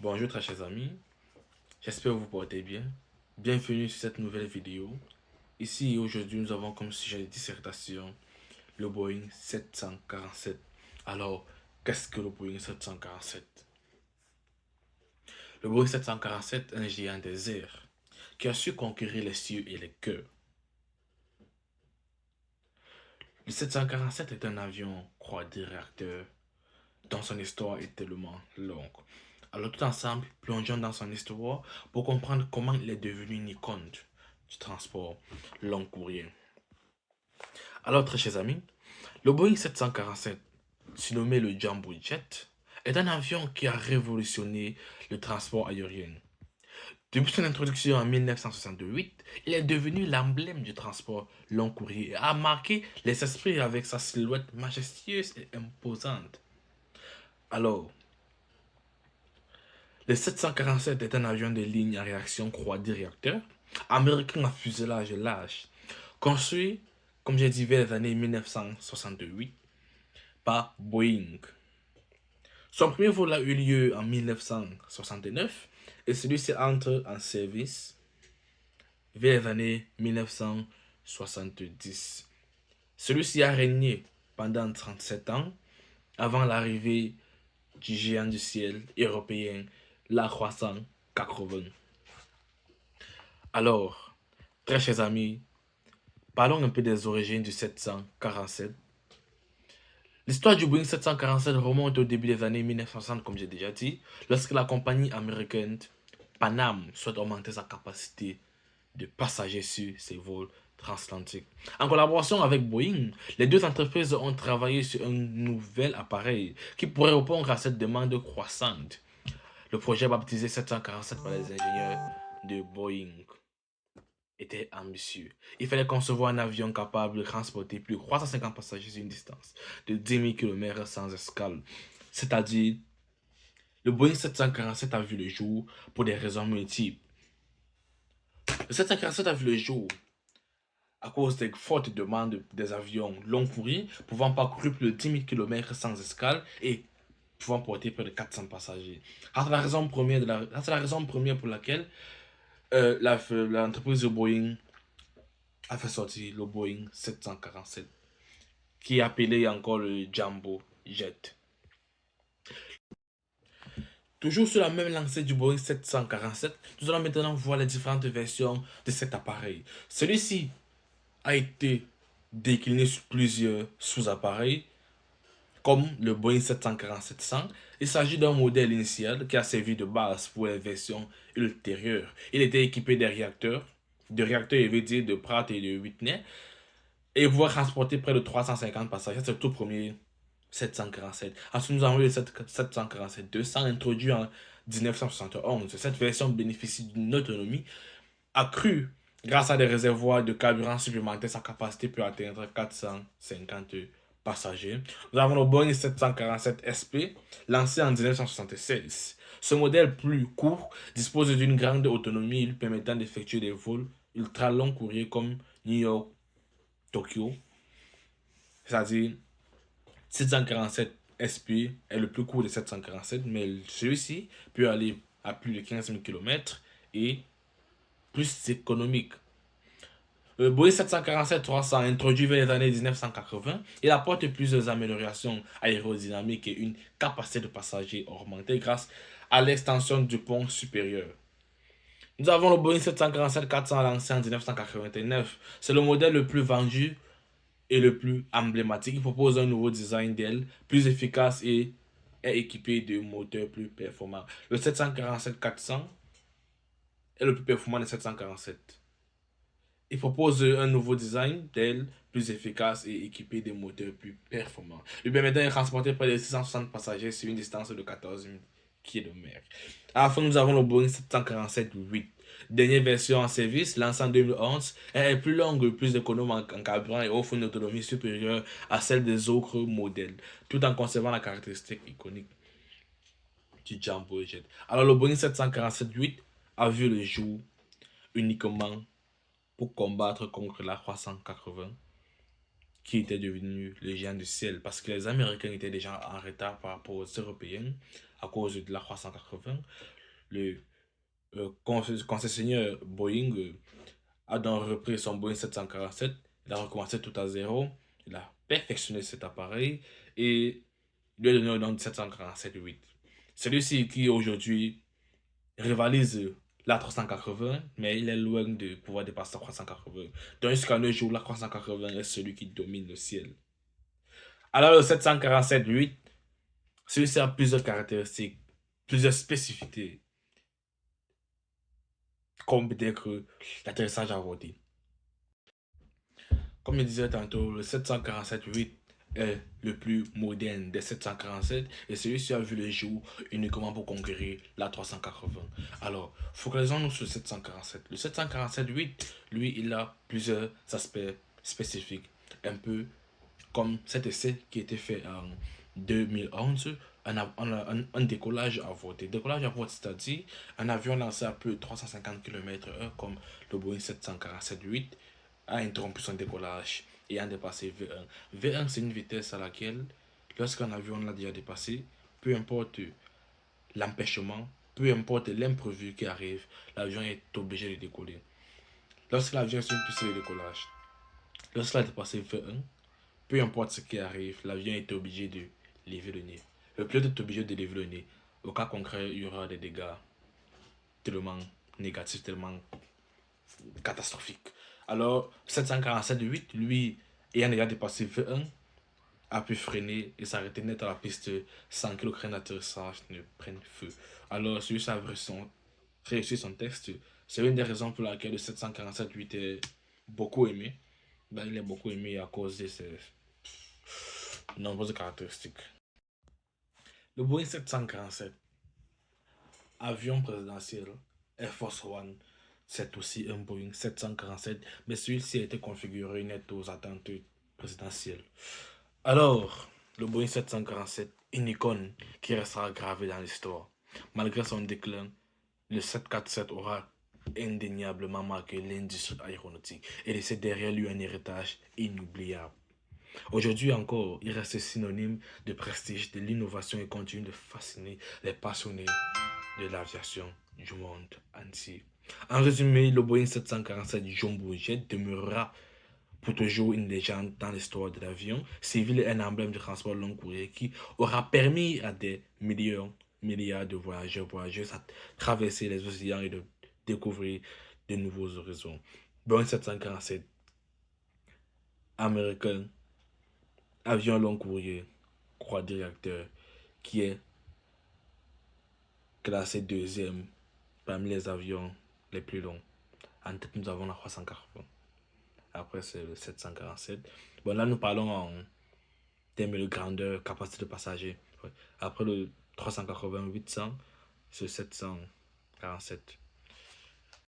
Bonjour très chers amis, j'espère que vous portez bien. Bienvenue sur cette nouvelle vidéo. Ici aujourd'hui nous avons comme sujet de dissertation le Boeing 747. Alors, qu'est-ce que le Boeing 747? Le Boeing 747 est un géant des airs qui a su conquérir les cieux et les cœurs. Le 747 est un avion quadriréacteur dont son histoire est tellement longue. Alors tout ensemble, plongeons dans son histoire pour comprendre comment il est devenu une icône du transport long courrier. Alors très chers amis, le Boeing 747, surnommé le Jumbo Jet, est un avion qui a révolutionné le transport aérien. Depuis son introduction en 1968, il est devenu l'emblème du transport long courrier et a marqué les esprits avec sa silhouette majestueuse et imposante. Alors, le 747 est un avion de ligne à réaction quadriréacteur, américain à fuselage large, construit, comme j'ai dit, vers les années 1968 par Boeing. Son premier vol a eu lieu en 1969 et celui-ci entre en service vers les années 1970. Celui-ci a régné pendant 37 ans avant l'arrivée du géant du ciel européen, l'A380. Alors, très chers amis, parlons un peu des origines du 747. L'histoire du Boeing 747 remonte au début des années 1960, comme j'ai déjà dit, lorsque la compagnie américaine Pan Am souhaite augmenter sa capacité de passagers sur ses vols transatlantiques. En collaboration avec Boeing, les deux entreprises ont travaillé sur un nouvel appareil qui pourrait répondre à cette demande croissante. Le projet baptisé 747 par les ingénieurs de Boeing était ambitieux. Il fallait concevoir un avion capable de transporter plus de 350 passagers sur une distance de 10 000 km sans escale. C'est-à-dire, le Boeing 747 a vu le jour pour des raisons multiples. Le 747 a vu le jour à cause des fortes demandes des avions long courrier pouvant parcourir plus de 10 000 km sans escale et pouvant porter près de 400 passagers. C'est la raison première pour laquelle l'entreprise de Boeing a fait sortir le Boeing 747, qui est appelé encore le Jumbo Jet. Toujours sur la même lancée du Boeing 747, nous allons maintenant voir les différentes versions de cet appareil. Celui-ci a été décliné sur plusieurs sous-appareils, comme le Boeing 747-100. Il s'agit d'un modèle initial qui a servi de base pour les versions ultérieures. Il était équipé de réacteurs EVD de Pratt et de Whitney, et pouvait transporter près de 350 passagers. C'est le tout premier 747. Ensuite, nous avons le 747-200 introduit en 1971. Cette version bénéficie d'une autonomie accrue grâce à des réservoirs de carburant supplémentaires. Sa capacité peut atteindre 450 passagers. Nous avons le Boeing 747 SP, lancé en 1976. Ce modèle plus court dispose d'une grande autonomie lui permettant d'effectuer des vols ultra longs courriers comme New York, Tokyo. C'est-à-dire, 747 SP est le plus court des 747, mais celui-ci peut aller à plus de 15 000 km et plus économique. Le Boeing 747-300, introduit vers les années 1980, il apporte plusieurs améliorations aérodynamiques et une capacité de passagers augmentée grâce à l'extension du pont supérieur. Nous avons le Boeing 747-400 lancé en 1989. C'est le modèle le plus vendu et le plus emblématique. Il propose un nouveau design d'aile plus efficace et est équipé de moteurs plus performants. Le 747-400 est le plus performant des 747. Il propose un nouveau design d'aile plus efficace et équipé de moteurs plus performants. Lui permettant de transporter près de 660 passagers sur une distance de 14 000 km. À la fin, nous avons le Boeing 747-8. Dernière version en service, lancée en 2011, elle est plus longue, plus économe en carburant et offre une autonomie supérieure à celle des autres modèles, tout en conservant la caractéristique iconique du Jumbo Jet. Alors, le Boeing 747-8 a vu le jour uniquement pour combattre contre la 380 qui était devenu le géant du ciel parce que les Américains étaient déjà en retard par rapport aux Européens à cause de la 380. Le concessionnaire Boeing a donc repris son Boeing 747, il a recommencé tout à zéro, il a perfectionné cet appareil et lui a donné le nom de 747-8. Celui-ci qui aujourd'hui rivalise l'A380, mais il est loin de pouvoir dépasser la 380. Donc jusqu'à nos jours, la 380 est celui qui domine le ciel. Alors le 747-8, celui-ci a plusieurs caractéristiques, plusieurs spécificités, comme peut-être l'atterrissage avorté. Comme je disais tantôt, le 747-8 est le plus moderne des 747 et celui-ci a vu le jour uniquement pour conquérir la 380. Alors, focalisons-nous sur le 747. Le 747-8, lui, il a plusieurs aspects spécifiques, un peu comme cet essai qui a été fait en 2011, un décollage à voter. Décollage à voter, c'est-à-dire un avion lancé à plus de 350 km/h comme le Boeing 747-8 a interrompu son décollage et a dépassé V1. V1, c'est une vitesse à laquelle, lorsqu'un avion l'a déjà dépassé, peu importe l'empêchement, peu importe l'imprévu qui arrive, l'avion est obligé de décoller. Lorsque l'avion est sur une piste de décollage, lorsqu'il a dépassé V1, peu importe ce qui arrive, l'avion est obligé de lever le nez. Le pilote est obligé de lever le nez. Au cas concret, il y aura des dégâts tellement négatifs, tellement catastrophiques. Alors, 747-8, lui, ayant déjà dépassé V1, a pu freiner et s'arrêter net à la piste sans que le crâne d'atterrissage ne prenne feu. Alors, celui-ci a réussi son texte. C'est une des raisons pour laquelle le 747-8 est beaucoup aimé. Ben, il est beaucoup aimé à cause de ses nombreuses caractéristiques. Le Boeing 747, avion présidentiel, Air Force One, c'est aussi un Boeing 747, mais celui-ci a été configuré net aux attentes présidentielles. Alors, le Boeing 747, une icône qui restera gravée dans l'histoire. Malgré son déclin, le 747 aura indéniablement marqué l'industrie aéronautique et laissé derrière lui un héritage inoubliable. Aujourd'hui encore, il reste synonyme de prestige, de l'innovation et continue de fasciner les passionnés de l'aviation du monde entier. En résumé, le Boeing 747 Jumbo Jet demeurera pour toujours une légende dans l'histoire de l'avion civil et un emblème de transport long courrier qui aura permis à des milliards de voyageuses à traverser les océans et de découvrir de nouveaux horizons. Boeing 747 américain, avion long courrier, quadriacteur, qui est classé deuxième parmi les avions les plus longs. En tête, nous avons la 380. Après, c'est le 747. Bon, là, nous parlons en termes de grandeur, capacité de passagers. Ouais. Après le 380, 800, c'est le 747.